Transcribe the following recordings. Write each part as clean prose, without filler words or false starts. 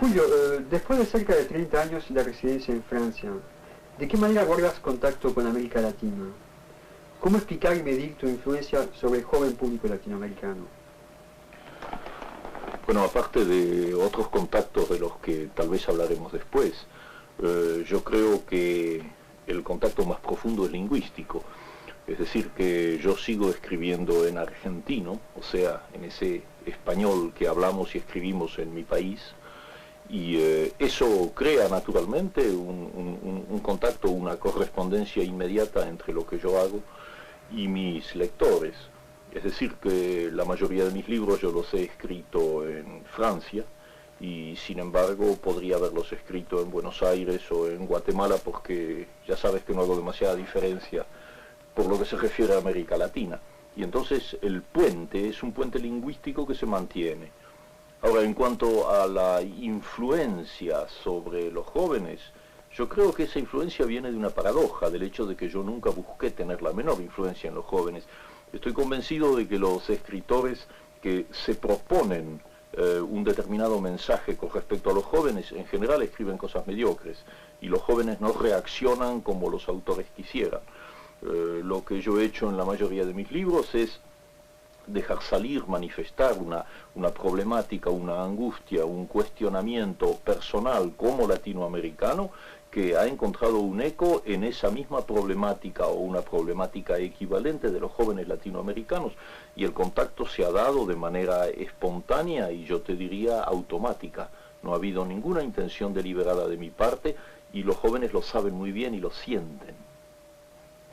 Julio, después de cerca de 30 años de residencia en Francia, ¿de qué manera guardas contacto con América Latina? ¿Cómo explicar y medir tu influencia sobre el joven público latinoamericano? Bueno, aparte de otros contactos de los que tal vez hablaremos después, yo creo que el contacto más profundo es lingüístico. Es decir, que yo sigo escribiendo en argentino, o sea, en ese español que hablamos y escribimos en mi país, y eso crea naturalmente un contacto, una correspondencia inmediata entre lo que yo hago y mis lectores. Es decir, que la mayoría de mis libros yo los he escrito en Francia, y sin embargo podría haberlos escrito en Buenos Aires o en Guatemala, porque ya sabes que no hago demasiada diferencia por lo que se refiere a América Latina. Y entonces el puente es un puente lingüístico que se mantiene. Ahora, en cuanto a la influencia sobre los jóvenes, yo creo que esa influencia viene de una paradoja, del hecho de que yo nunca busqué tener la menor influencia en los jóvenes. Estoy convencido de que los escritores que se proponen un determinado mensaje con respecto a los jóvenes, en general escriben cosas mediocres, y los jóvenes no reaccionan como los autores quisieran. Lo que yo he hecho en la mayoría de mis libros es dejar salir, manifestar una problemática, una angustia, un cuestionamiento personal como latinoamericano que ha encontrado un eco en esa misma problemática o una problemática equivalente de los jóvenes latinoamericanos, y el contacto se ha dado de manera espontánea y yo te diría automática. No ha habido ninguna intención deliberada de mi parte, y los jóvenes lo saben muy bien y lo sienten.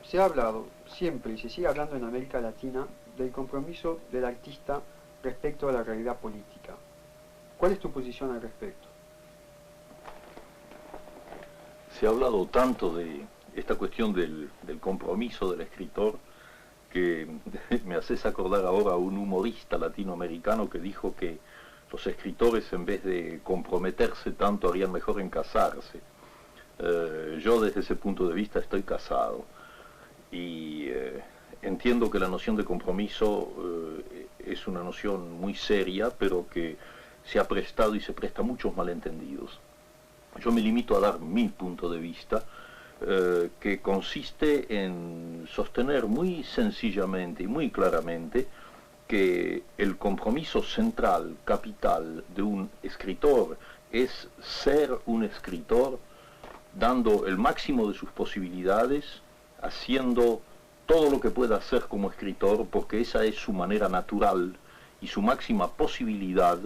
Se ha hablado siempre y se sigue hablando en América Latina del compromiso del artista respecto a la realidad política. ¿Cuál es tu posición al respecto? Se ha hablado tanto de esta cuestión del compromiso del escritor que me haces acordar ahora a un humorista latinoamericano que dijo que los escritores, en vez de comprometerse tanto, harían mejor en casarse. Yo desde ese punto de vista estoy casado y entiendo que la noción de compromiso es una noción muy seria, pero que se ha prestado y se presta a muchos malentendidos. Yo me limito a dar mi punto de vista, que consiste en sostener muy sencillamente y muy claramente que el compromiso central, capital de un escritor es ser un escritor dando el máximo de sus posibilidades, haciendo todo lo que pueda hacer como escritor, porque esa es su manera natural y su máxima posibilidad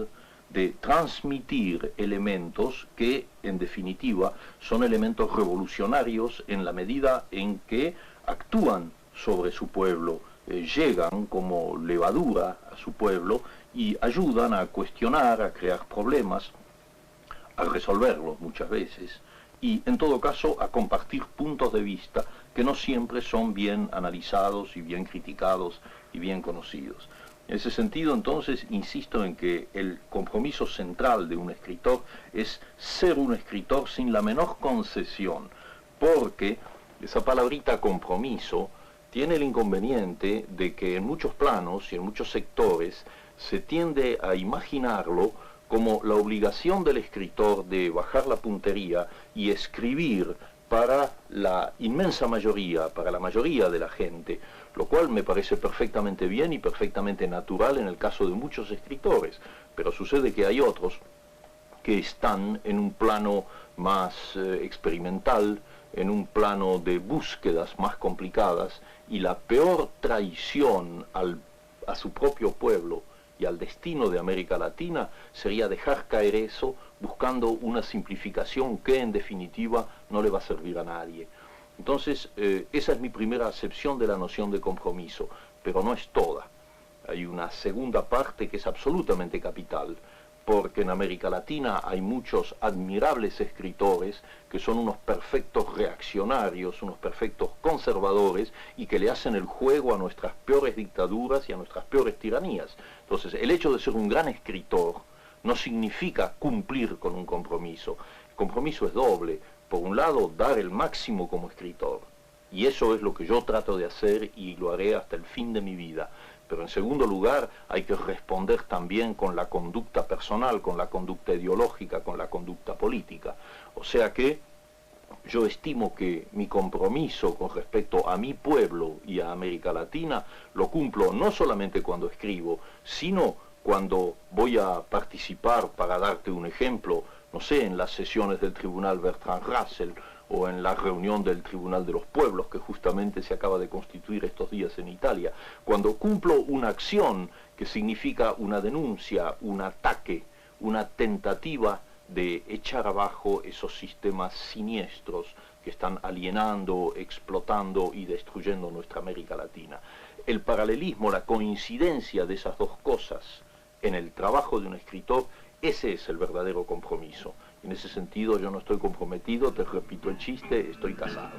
de transmitir elementos que, en definitiva, son elementos revolucionarios en la medida en que actúan sobre su pueblo, llegan como levadura a su pueblo y ayudan a cuestionar, a crear problemas, a resolverlos muchas veces, y en todo caso a compartir puntos de vista que no siempre son bien analizados y bien criticados y bien conocidos. En ese sentido, entonces, insisto en que el compromiso central de un escritor es ser un escritor sin la menor concesión, porque esa palabrita compromiso tiene el inconveniente de que en muchos planos y en muchos sectores se tiende a imaginarlo como la obligación del escritor de bajar la puntería y escribir para la inmensa mayoría, para la mayoría de la gente, lo cual me parece perfectamente bien y perfectamente natural en el caso de muchos escritores, pero sucede que hay otros que están en un plano más experimental, en un plano de búsquedas más complicadas, y la peor traición a su propio pueblo y al destino de América Latina sería dejar caer eso buscando una simplificación que en definitiva no le va a servir a nadie. Entonces, esa es mi primera acepción de la noción de compromiso, pero no es toda. Hay una segunda parte que es absolutamente capital, porque en América Latina hay muchos admirables escritores que son unos perfectos reaccionarios, unos perfectos conservadores, y que le hacen el juego a nuestras peores dictaduras y a nuestras peores tiranías. Entonces, el hecho de ser un gran escritor no significa cumplir con un compromiso. El compromiso es doble. Por un lado, dar el máximo como escritor, y eso es lo que yo trato de hacer y lo haré hasta el fin de mi vida. Pero en segundo lugar, hay que responder también con la conducta personal, con la conducta ideológica, con la conducta política. O sea que yo estimo que mi compromiso con respecto a mi pueblo y a América Latina lo cumplo no solamente cuando escribo, sino cuando voy a participar, para darte un ejemplo, no sé, en las sesiones del Tribunal Bertrand Russell o en la reunión del Tribunal de los Pueblos que justamente se acaba de constituir estos días en Italia, cuando cumplo una acción que significa una denuncia, un ataque, una tentativa de echar abajo esos sistemas siniestros que están alienando, explotando y destruyendo nuestra América Latina. El paralelismo, la coincidencia de esas dos cosas en el trabajo de un escritor, ese es el verdadero compromiso. En ese sentido yo no estoy comprometido, te repito el chiste, estoy casado.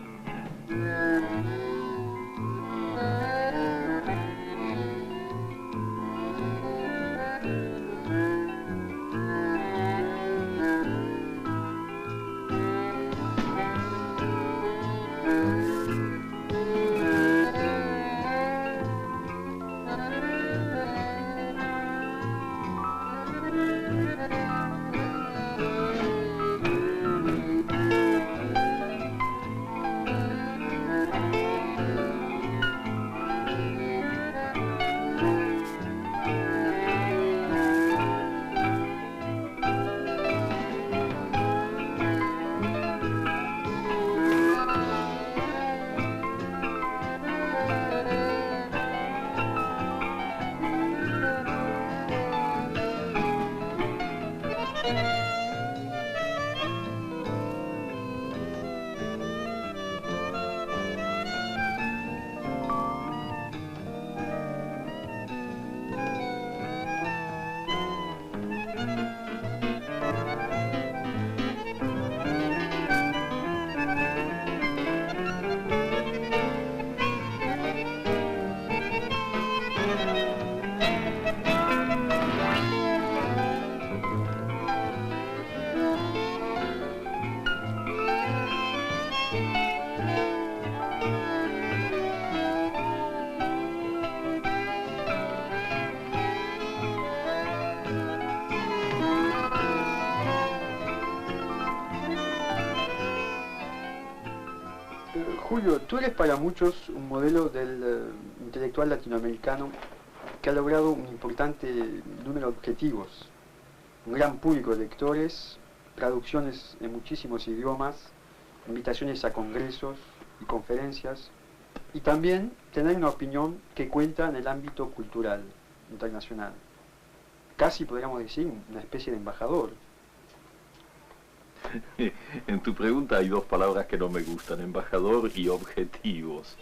Julio, tú eres para muchos un modelo del intelectual latinoamericano que ha logrado un importante número de objetivos, un gran público de lectores, traducciones en muchísimos idiomas, invitaciones a congresos y conferencias, y también tener una opinión que cuenta en el ámbito cultural internacional. Casi podríamos decir una especie de embajador. En tu pregunta hay dos palabras que no me gustan, embajador y objetivos.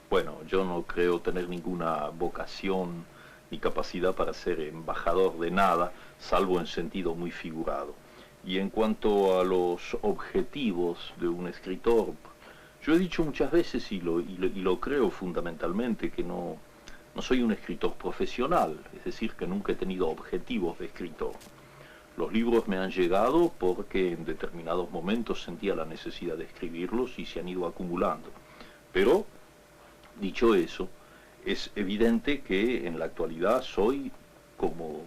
Bueno, yo no creo tener ninguna vocación ni capacidad para ser embajador de nada, salvo en sentido muy figurado. Y en cuanto a los objetivos de un escritor, yo he dicho muchas veces y lo creo fundamentalmente que no soy un escritor profesional, es decir, que nunca he tenido objetivos de escritor. Los libros me han llegado porque en determinados momentos sentía la necesidad de escribirlos y se han ido acumulando. Pero, dicho eso, es evidente que en la actualidad soy, como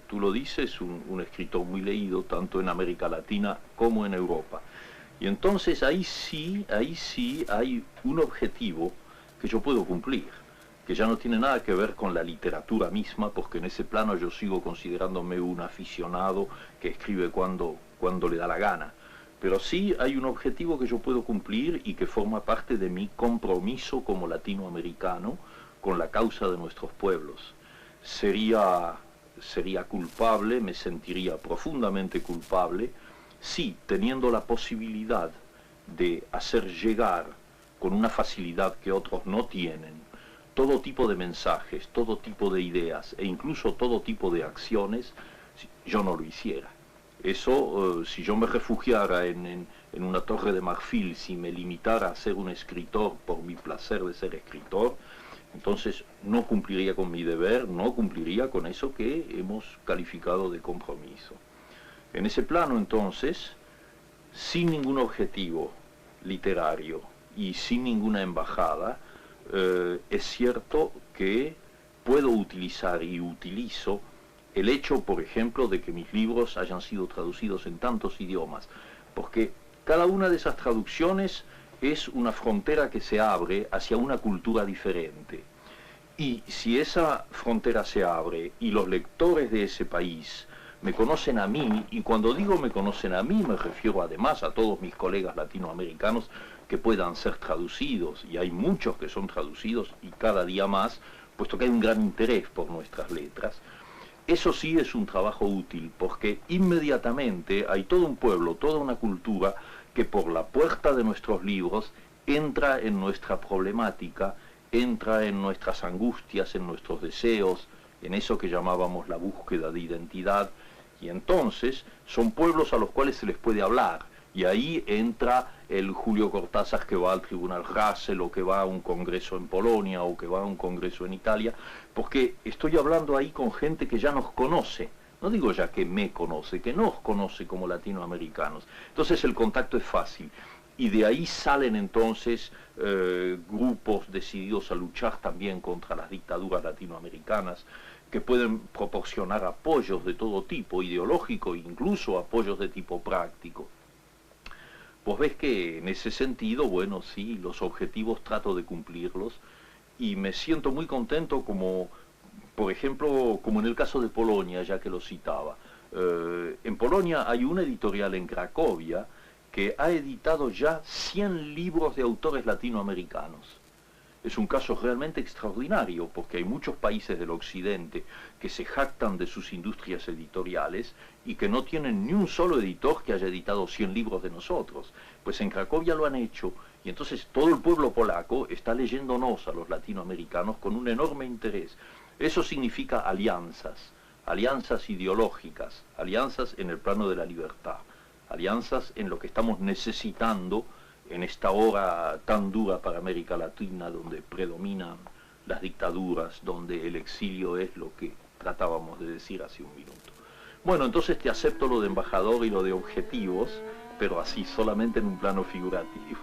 tú lo dices, un escritor muy leído, tanto en América Latina como en Europa. Y entonces ahí sí hay un objetivo que yo puedo cumplir, que ya no tiene nada que ver con la literatura misma, porque en ese plano yo sigo considerándome un aficionado que escribe cuando le da la gana. Pero sí hay un objetivo que yo puedo cumplir y que forma parte de mi compromiso como latinoamericano con la causa de nuestros pueblos. Sería culpable, me sentiría profundamente culpable, si teniendo la posibilidad de hacer llegar con una facilidad que otros no tienen, todo tipo de mensajes, todo tipo de ideas e incluso todo tipo de acciones, yo no lo hiciera. Eso, si yo me refugiara en una torre de marfil, si me limitara a ser un escritor por mi placer de ser escritor, entonces no cumpliría con mi deber, no cumpliría con eso que hemos calificado de compromiso. En ese plano, entonces, sin ningún objetivo literario y sin ninguna embajada, es cierto que puedo utilizar y utilizo el hecho, por ejemplo, de que mis libros hayan sido traducidos en tantos idiomas, porque cada una de esas traducciones es una frontera que se abre hacia una cultura diferente. Y si esa frontera se abre y los lectores de ese país me conocen a mí, y cuando digo me conocen a mí me refiero además a todos mis colegas latinoamericanos que puedan ser traducidos, y hay muchos que son traducidos y cada día más, puesto que hay un gran interés por nuestras letras. Eso sí es un trabajo útil, porque inmediatamente hay todo un pueblo, toda una cultura que por la puerta de nuestros libros entra en nuestra problemática, entra en nuestras angustias, en nuestros deseos, en eso que llamábamos la búsqueda de identidad, y entonces son pueblos a los cuales se les puede hablar, y ahí entra el Julio Cortázar que va al Tribunal Russell, o que va a un congreso en Polonia, o que va a un congreso en Italia, porque estoy hablando ahí con gente que ya nos conoce, no digo ya que me conoce, que nos conoce como latinoamericanos. Entonces el contacto es fácil. Y de ahí salen entonces grupos decididos a luchar también contra las dictaduras latinoamericanas, que pueden proporcionar apoyos de todo tipo, ideológico, incluso apoyos de tipo práctico. Pues ves que en ese sentido, bueno, sí, los objetivos trato de cumplirlos, y me siento muy contento como, por ejemplo, como en el caso de Polonia, ya que lo citaba. En Polonia hay una editorial en Cracovia que ha editado ya 100 libros de autores latinoamericanos. Es un caso realmente extraordinario, porque hay muchos países del occidente que se jactan de sus industrias editoriales y que no tienen ni un solo editor que haya editado 100 libros de nosotros. Pues en Cracovia lo han hecho, y entonces todo el pueblo polaco está leyéndonos a los latinoamericanos con un enorme interés. Eso significa alianzas, alianzas ideológicas, alianzas en el plano de la libertad, alianzas en lo que estamos necesitando en esta hora tan dura para América Latina, donde predominan las dictaduras, donde el exilio es lo que tratábamos de decir hace un minuto. Bueno, entonces te acepto lo de embajador y lo de objetivos, pero así solamente en un plano figurativo.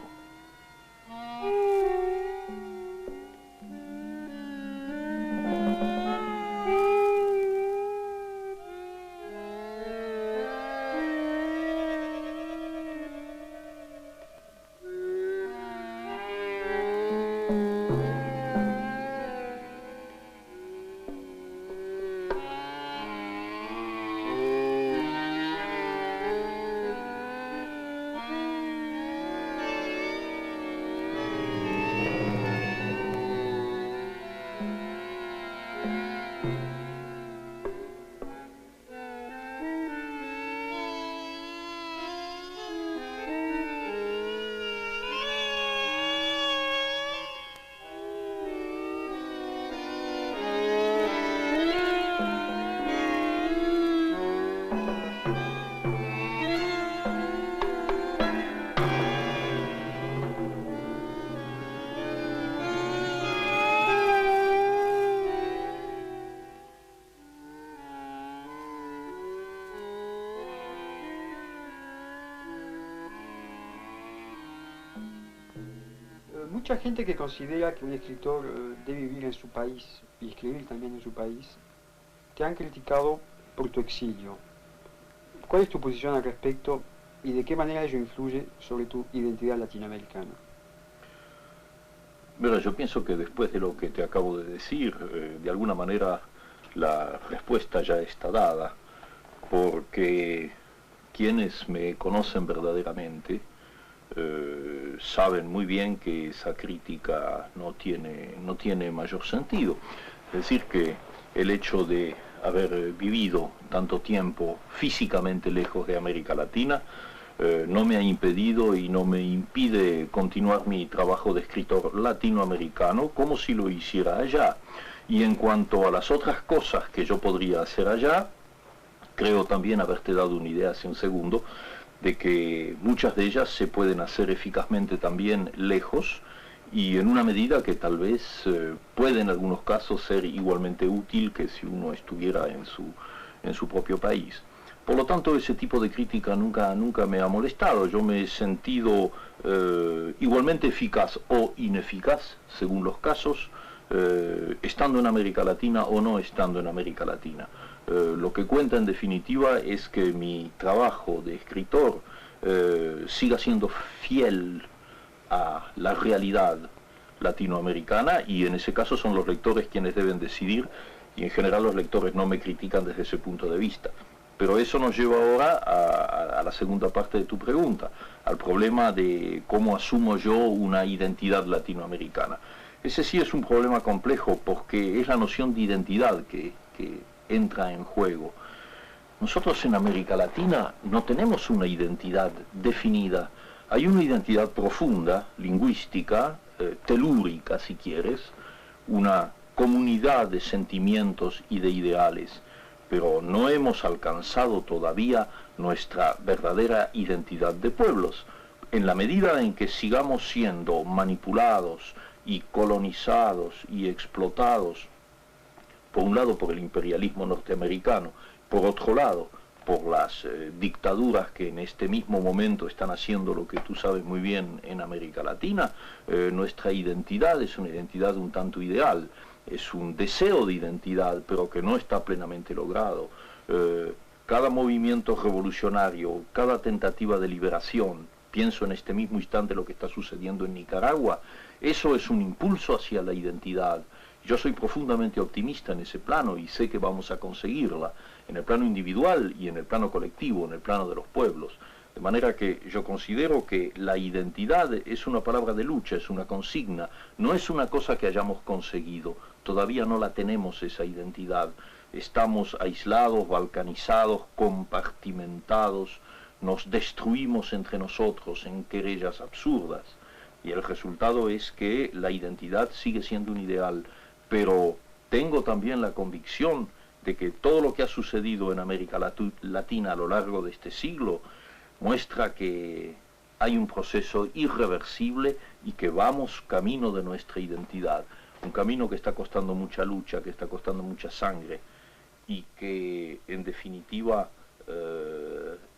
Mucha gente que considera que un escritor debe vivir en su país y escribir también en su país, te han criticado por tu exilio. ¿Cuál es tu posición al respecto y de qué manera ello influye sobre tu identidad latinoamericana? Mira, yo pienso que después de lo que te acabo de decir, de alguna manera la respuesta ya está dada, porque quienes me conocen verdaderamente saben muy bien que esa crítica no tiene mayor sentido. Es decir, que el hecho de haber vivido tanto tiempo físicamente lejos de América Latina no me ha impedido y no me impide continuar mi trabajo de escritor latinoamericano como si lo hiciera allá. Y en cuanto a las otras cosas que yo podría hacer allá, creo también haberte dado una idea hace un segundo, de que muchas de ellas se pueden hacer eficazmente también lejos, y en una medida que tal vez puede en algunos casos ser igualmente útil que si uno estuviera en su propio país. Por lo tanto, ese tipo de crítica nunca me ha molestado. Yo me he sentido igualmente eficaz o ineficaz, según los casos, estando en América Latina o no estando en América Latina. Lo que cuenta en definitiva es que mi trabajo de escritor siga siendo fiel a la realidad latinoamericana, y en ese caso son los lectores quienes deben decidir, y en general los lectores no me critican desde ese punto de vista. Pero eso nos lleva ahora a la segunda parte de tu pregunta, al problema de cómo asumo yo una identidad latinoamericana. Ese sí es un problema complejo, porque es la noción de identidad que entra en juego. Nosotros en América Latina no tenemos una identidad definida. Hay una identidad profunda, lingüística, telúrica si quieres, una comunidad de sentimientos y de ideales, pero no hemos alcanzado todavía nuestra verdadera identidad de pueblos. En la medida en que sigamos siendo manipulados y colonizados y explotados, por un lado por el imperialismo norteamericano, por otro lado por las dictaduras que en este mismo momento están haciendo lo que tú sabes muy bien en América Latina, nuestra identidad es una identidad un tanto ideal, es un deseo de identidad, pero que no está plenamente logrado. Cada movimiento revolucionario, cada tentativa de liberación, pienso en este mismo instante lo que está sucediendo en Nicaragua, eso es un impulso hacia la identidad. Yo soy profundamente optimista en ese plano y sé que vamos a conseguirla, en el plano individual y en el plano colectivo, en el plano de los pueblos. De manera que yo considero que la identidad es una palabra de lucha, es una consigna, no es una cosa que hayamos conseguido. Todavía no la tenemos esa identidad. Estamos aislados, balcanizados, compartimentados, nos destruimos entre nosotros en querellas absurdas. Y el resultado es que la identidad sigue siendo un ideal, pero tengo también la convicción de que todo lo que ha sucedido en América Latina a lo largo de este siglo muestra que hay un proceso irreversible y que vamos camino de nuestra identidad, un camino que está costando mucha lucha, que está costando mucha sangre y que en definitiva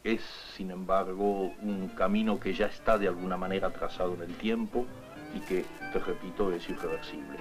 es sin embargo un camino que ya está de alguna manera trazado en el tiempo y que, te repito, es irreversible.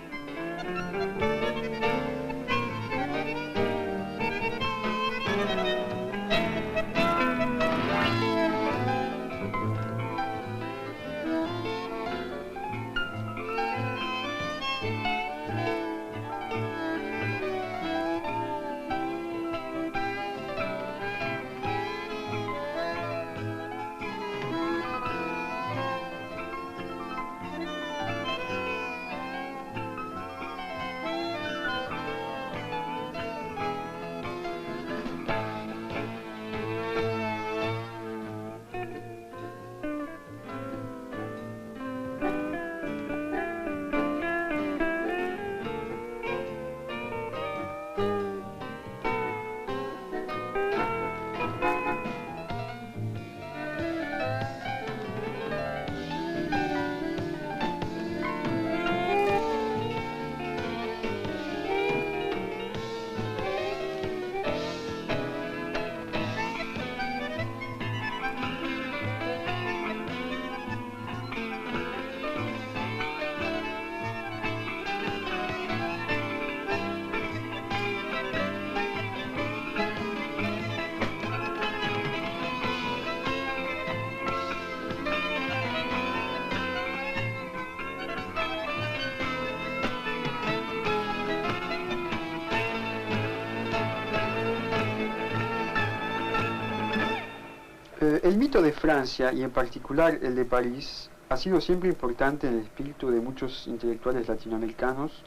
El mito de Francia, y en particular el de París, ha sido siempre importante en el espíritu de muchos intelectuales latinoamericanos,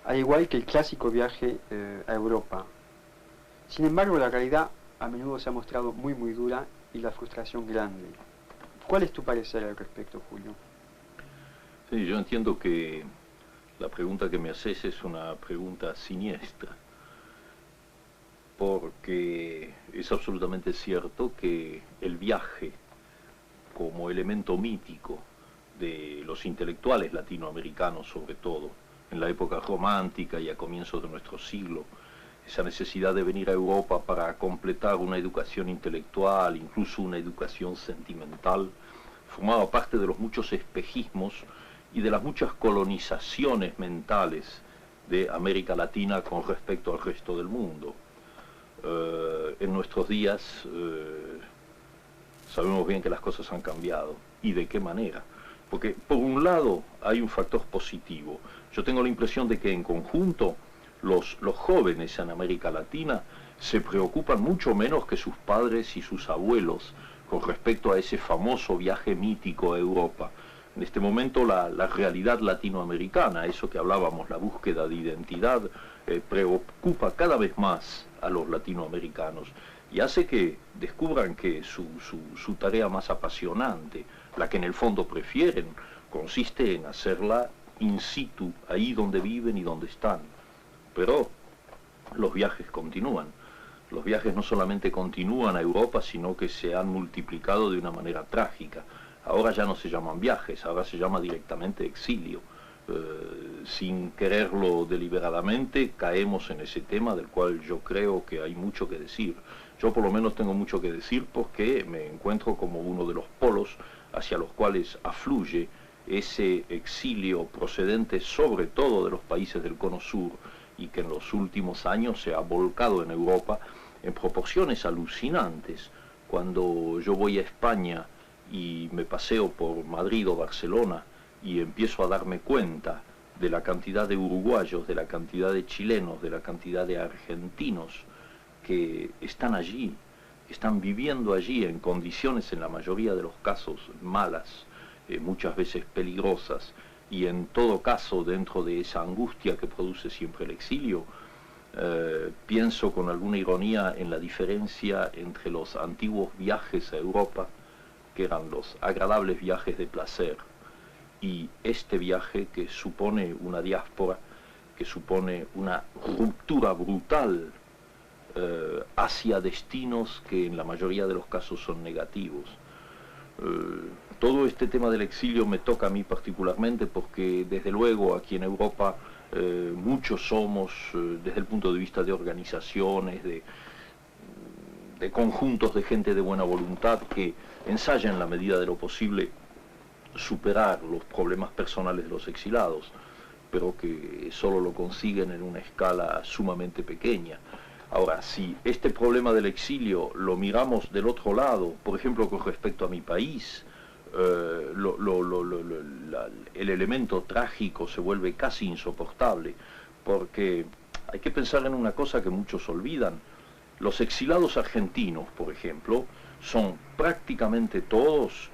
al igual que el clásico viaje a Europa. Sin embargo, la realidad a menudo se ha mostrado muy dura y la frustración grande. ¿Cuál es tu parecer al respecto, Julio? Sí, yo entiendo que la pregunta que me haces es una pregunta siniestra, porque es absolutamente cierto que el viaje como elemento mítico de los intelectuales latinoamericanos, sobre todo en la época romántica y a comienzos de nuestro siglo, esa necesidad de venir a Europa para completar una educación intelectual, incluso una educación sentimental, formaba parte de los muchos espejismos y de las muchas colonizaciones mentales de América Latina con respecto al resto del mundo. En nuestros días sabemos bien que las cosas han cambiado. ¿Y de qué manera? Porque por un lado hay un factor positivo. Yo tengo la impresión de que en conjunto los jóvenes en América Latina se preocupan mucho menos que sus padres y sus abuelos con respecto a ese famoso viaje mítico a Europa. En este momento la realidad latinoamericana, eso que hablábamos, la búsqueda de identidad, preocupa cada vez más a los latinoamericanos y hace que descubran que su tarea más apasionante, la que en el fondo prefieren, consiste en hacerla in situ, ahí donde viven y donde están. Pero los viajes continúan. Los viajes no solamente continúan a Europa, sino que se han multiplicado de una manera trágica. Ahora ya no se llaman viajes, ahora se llama directamente exilio. Sin quererlo deliberadamente, caemos en ese tema del cual yo creo que hay mucho que decir. Yo por lo menos tengo mucho que decir porque me encuentro como uno de los polos hacia los cuales afluye ese exilio procedente sobre todo de los países del Cono Sur y que en los últimos años se ha volcado en Europa en proporciones alucinantes. Cuando yo voy a España y me paseo por Madrid o Barcelona y empiezo a darme cuenta de la cantidad de uruguayos, de la cantidad de chilenos, de la cantidad de argentinos que están allí, están viviendo allí en condiciones en la mayoría de los casos malas, muchas veces peligrosas, y en todo caso dentro de esa angustia que produce siempre el exilio, pienso con alguna ironía en la diferencia entre los antiguos viajes a Europa, que eran los agradables viajes de placer, y este viaje que supone una diáspora, que supone una ruptura brutal hacia destinos que en la mayoría de los casos son negativos. Todo este tema del exilio me toca a mí particularmente porque desde luego aquí en Europa muchos somos, desde el punto de vista de organizaciones, de conjuntos de gente de buena voluntad que ensayan en la medida de lo posible superar los problemas personales de los exilados, pero que solo lo consiguen en una escala sumamente pequeña. Ahora, si este problema del exilio lo miramos del otro lado, por ejemplo con respecto a mi país, el elemento trágico se vuelve casi insoportable, porque hay que pensar en una cosa que muchos olvidan. Los exilados argentinos, por ejemplo, son prácticamente todos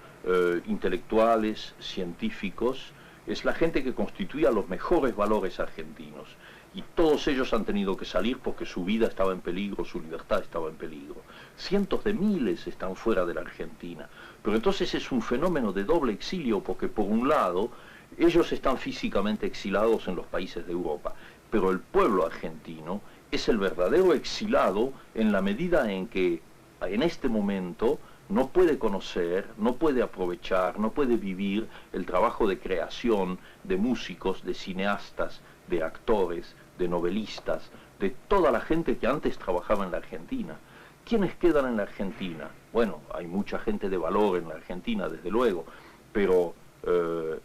intelectuales, científicos, es la gente que constituía los mejores valores argentinos. Y todos ellos han tenido que salir porque su vida estaba en peligro, su libertad estaba en peligro. Cientos de miles están fuera de la Argentina. Pero entonces es un fenómeno de doble exilio porque por un lado ellos están físicamente exilados en los países de Europa, pero el pueblo argentino es el verdadero exilado en la medida en que en este momento no puede conocer, no puede aprovechar, no puede vivir el trabajo de creación de músicos, de cineastas, de actores, de novelistas, de toda la gente que antes trabajaba en la Argentina. ¿Quiénes quedan en la Argentina? Bueno, hay mucha gente de valor en la Argentina, desde luego, pero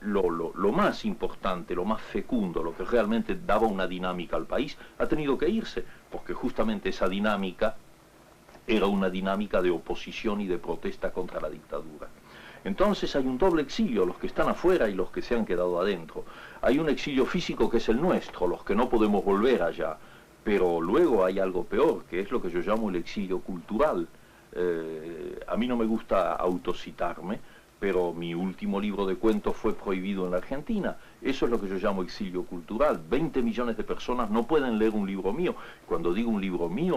lo más importante, lo más fecundo, lo que realmente daba una dinámica al país, ha tenido que irse, porque justamente esa dinámica era una dinámica de oposición y de protesta contra la dictadura. Entonces hay un doble exilio, los que están afuera y los que se han quedado adentro. Hay un exilio físico que es el nuestro, los que no podemos volver allá, pero luego hay algo peor, que es lo que yo llamo el exilio cultural. A mí no me gusta autocitarme, pero mi último libro de cuentos fue prohibido en la Argentina. Eso es lo que yo llamo exilio cultural. 20 millones de personas no pueden leer un libro mío. Cuando digo un libro mío,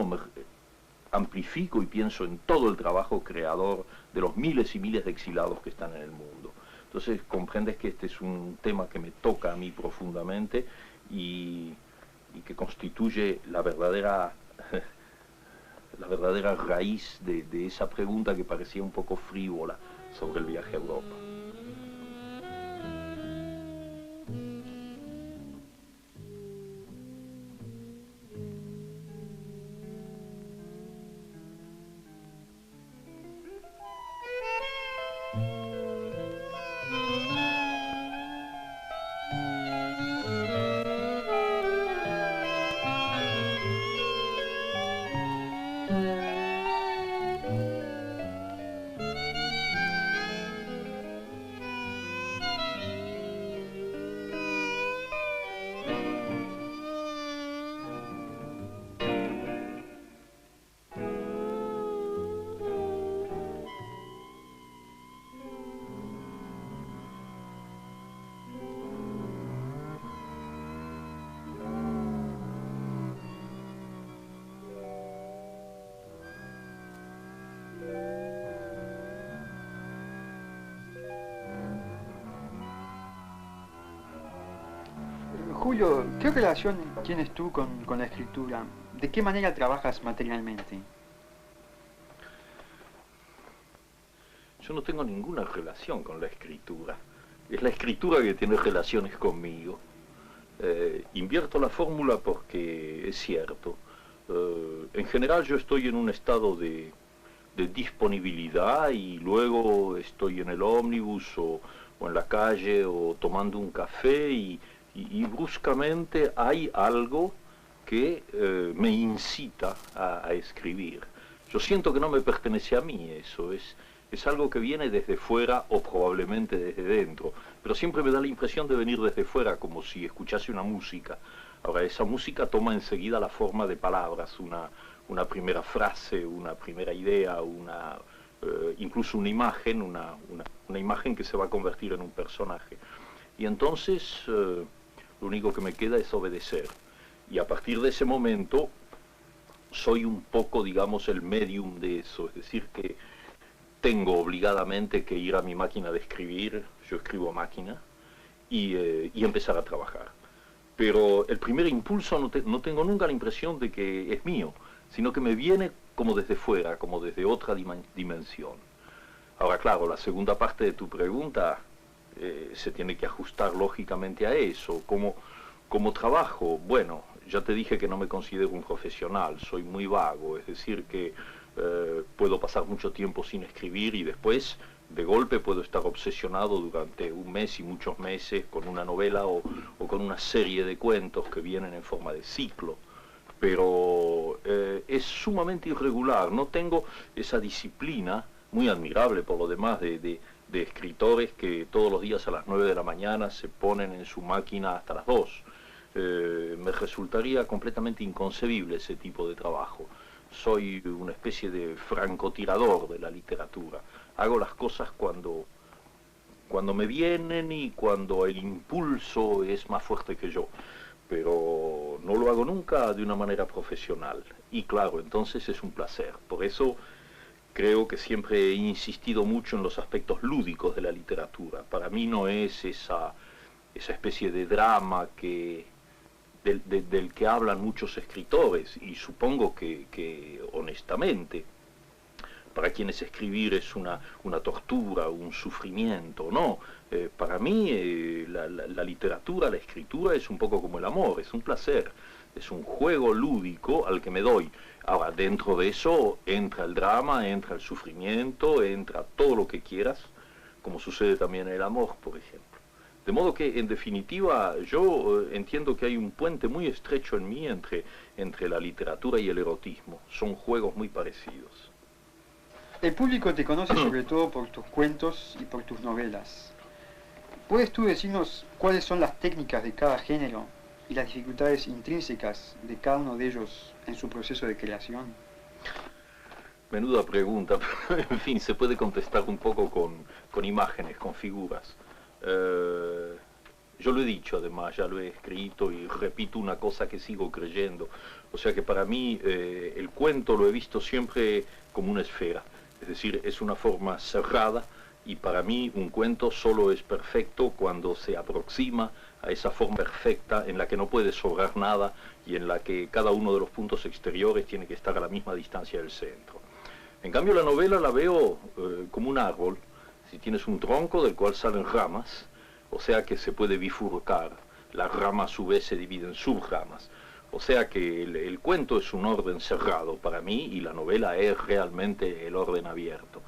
amplifico y pienso en todo el trabajo creador de los miles y miles de exilados que están en el mundo. Entonces comprendes que este es un tema que me toca a mí profundamente y que constituye la verdadera raíz de esa pregunta que parecía un poco frívola sobre el viaje a Europa. Julio, ¿qué relación tienes tú con la escritura? ¿De qué manera trabajas materialmente? Yo no tengo ninguna relación con la escritura. Es la escritura que tiene relaciones conmigo. Invierto la fórmula porque es cierto. En general yo estoy en un estado de disponibilidad y luego estoy en el ómnibus o en la calle o tomando un café y bruscamente hay algo que me incita a escribir. Yo siento que no me pertenece a mí eso, es algo que viene desde fuera o probablemente desde dentro, pero siempre me da la impresión de venir desde fuera, como si escuchase una música. Ahora, esa música toma enseguida la forma de palabras, una primera frase, una primera idea, incluso una imagen, una imagen que se va a convertir en un personaje. Y entonces lo único que me queda es obedecer. Y a partir de ese momento soy un poco, digamos, el medium de eso, es decir, que tengo obligadamente que ir a mi máquina de escribir, yo escribo a máquina, y empezar a trabajar. Pero el primer impulso no tengo nunca la impresión de que es mío, sino que me viene como desde fuera, como desde otra dimensión. Ahora, claro, la segunda parte de tu pregunta se tiene que ajustar lógicamente a eso. ¿Cómo trabajo? Bueno, ya te dije que no me considero un profesional, soy muy vago, es decir que puedo pasar mucho tiempo sin escribir y después de golpe puedo estar obsesionado durante un mes y muchos meses con una novela o con una serie de cuentos que vienen en forma de ciclo. Pero es sumamente irregular, no tengo esa disciplina, muy admirable por lo demás, de escritores que todos los días a las 9 de la mañana se ponen en su máquina hasta las 2. Me resultaría completamente inconcebible ese tipo de trabajo. Soy una especie de francotirador de la literatura. Hago las cosas cuando me vienen y cuando el impulso es más fuerte que yo. Pero no lo hago nunca de una manera profesional. Y claro, entonces es un placer. Por eso creo que siempre he insistido mucho en los aspectos lúdicos de la literatura. Para mí no es esa especie de drama del que hablan muchos escritores, y supongo que honestamente, para quienes escribir es una tortura, un sufrimiento, no. Para mí la literatura, la escritura es un poco como el amor, es un placer, es un juego lúdico al que me doy. Ahora, dentro de eso entra el drama, entra el sufrimiento, entra todo lo que quieras, como sucede también en el amor, por ejemplo. De modo que, en definitiva, yo entiendo que hay un puente muy estrecho en mí entre la literatura y el erotismo. Son juegos muy parecidos. El público te conoce sobre todo por tus cuentos y por tus novelas. ¿Puedes tú decirnos cuáles son las técnicas de cada género y las dificultades intrínsecas de cada uno de ellos en su proceso de creación? Menuda pregunta, pero en fin, se puede contestar un poco con imágenes, con figuras. Yo lo he dicho, además, ya lo he escrito y repito una cosa que sigo creyendo. O sea que para mí el cuento lo he visto siempre como una esfera. Es decir, es una forma cerrada y para mí un cuento solo es perfecto cuando se aproxima a esa forma perfecta en la que no puede sobrar nada y en la que cada uno de los puntos exteriores tiene que estar a la misma distancia del centro. En cambio la novela la veo como un árbol. Si tienes un tronco del cual salen ramas, o sea que se puede bifurcar, la rama a su vez se divide en subramas. O sea que el cuento es un orden cerrado para mí y la novela es realmente el orden abierto.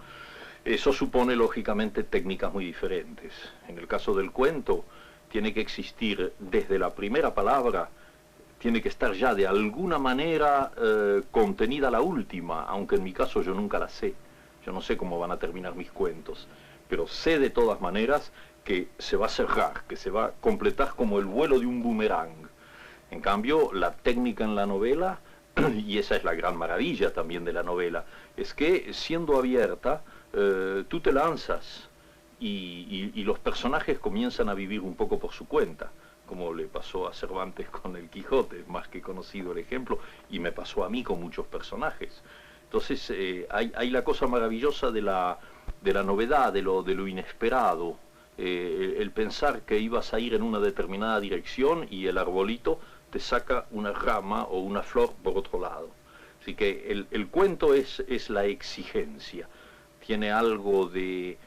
Eso supone lógicamente técnicas muy diferentes. En el caso del cuento tiene que existir desde la primera palabra, tiene que estar ya de alguna manera contenida la última, aunque en mi caso yo nunca la sé. Yo no sé cómo van a terminar mis cuentos, pero sé de todas maneras que se va a cerrar, que se va a completar como el vuelo de un boomerang. En cambio, la técnica en la novela, y esa es la gran maravilla también de la novela, es que siendo abierta, tú te lanzas y los personajes comienzan a vivir un poco por su cuenta, como le pasó a Cervantes con el Quijote, más que conocido el ejemplo, y me pasó a mí con muchos personajes. Entonces hay la cosa maravillosa de la novedad, de lo inesperado, el pensar que ibas a ir en una determinada dirección y el arbolito te saca una rama o una flor por otro lado. Así que el cuento es la exigencia, tiene algo de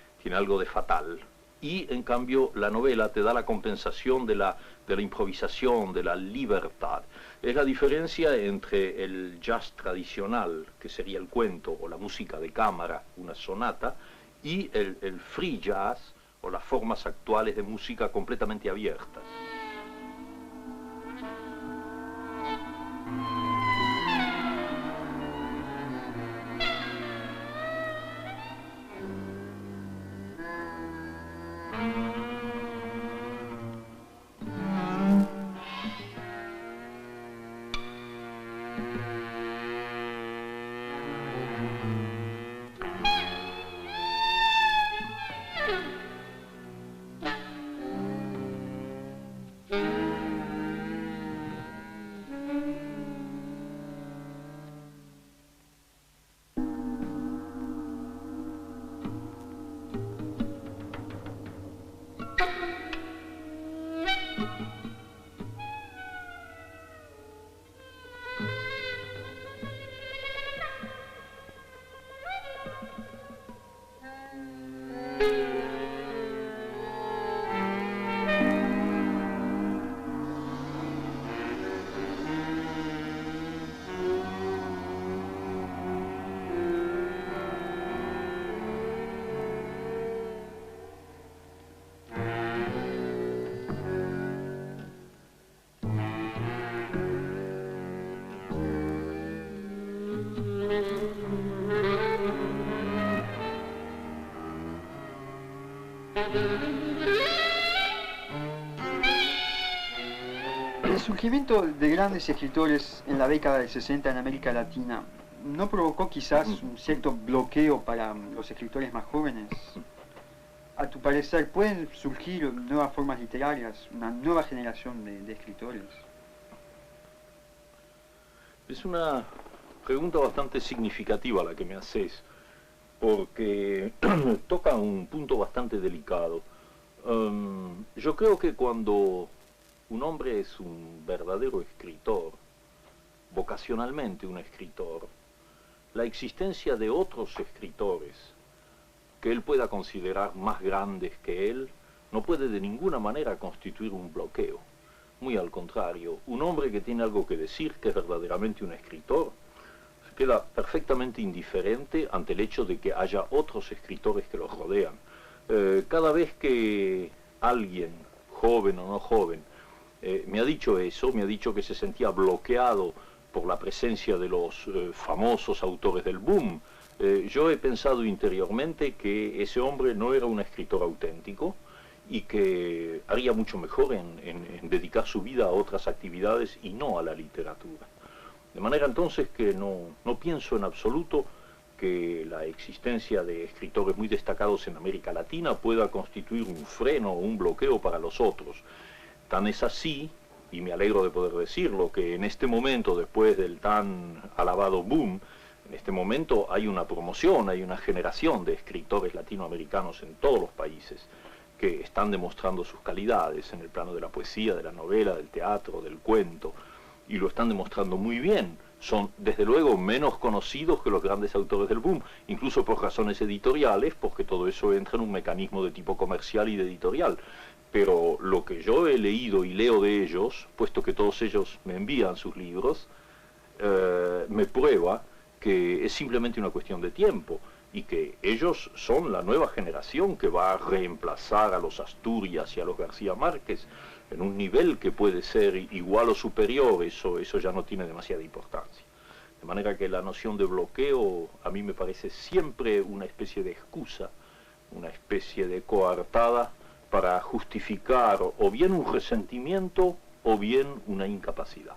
fatal. Y en cambio la novela te da la compensación de la improvisación, de la libertad. Es la diferencia entre el jazz tradicional, que sería el cuento, o la música de cámara, una sonata, y el free jazz, o las formas actuales de música completamente abiertas. El surgimiento de grandes escritores en la década del 60 en América Latina ¿no provocó quizás un cierto bloqueo para los escritores más jóvenes? A tu parecer, ¿pueden surgir nuevas formas literarias, una nueva generación de escritores? Es una pregunta bastante significativa la que me haces, porque toca un punto bastante delicado. Yo creo que cuando un hombre es un verdadero escritor, vocacionalmente un escritor, la existencia de otros escritores que él pueda considerar más grandes que él no puede de ninguna manera constituir un bloqueo. Muy al contrario, un hombre que tiene algo que decir, que es verdaderamente un escritor, se queda perfectamente indiferente ante el hecho de que haya otros escritores que lo rodean. Cada vez que alguien, joven o no joven, me ha dicho eso, me ha dicho que se sentía bloqueado por la presencia de los famosos autores del boom, yo he pensado interiormente que ese hombre no era un escritor auténtico y que haría mucho mejor en dedicar su vida a otras actividades y no a la literatura. De manera entonces que no pienso en absoluto que la existencia de escritores muy destacados en América Latina pueda constituir un freno o un bloqueo para los otros. Tan es así, y me alegro de poder decirlo, que en este momento, después del tan alabado boom, en este momento hay una promoción, hay una generación de escritores latinoamericanos en todos los países que están demostrando sus calidades en el plano de la poesía, de la novela, del teatro, del cuento, y lo están demostrando muy bien. Son, desde luego, menos conocidos que los grandes autores del boom, incluso por razones editoriales, porque todo eso entra en un mecanismo de tipo comercial y de editorial. Pero lo que yo he leído y leo de ellos, puesto que todos ellos me envían sus libros, me prueba que es simplemente una cuestión de tiempo y que ellos son la nueva generación que va a reemplazar a los Asturias y a los García Márquez en un nivel que puede ser igual o superior. Eso ya no tiene demasiada importancia. De manera que la noción de bloqueo a mí me parece siempre una especie de excusa, una especie de coartada para justificar o bien un resentimiento o bien una incapacidad.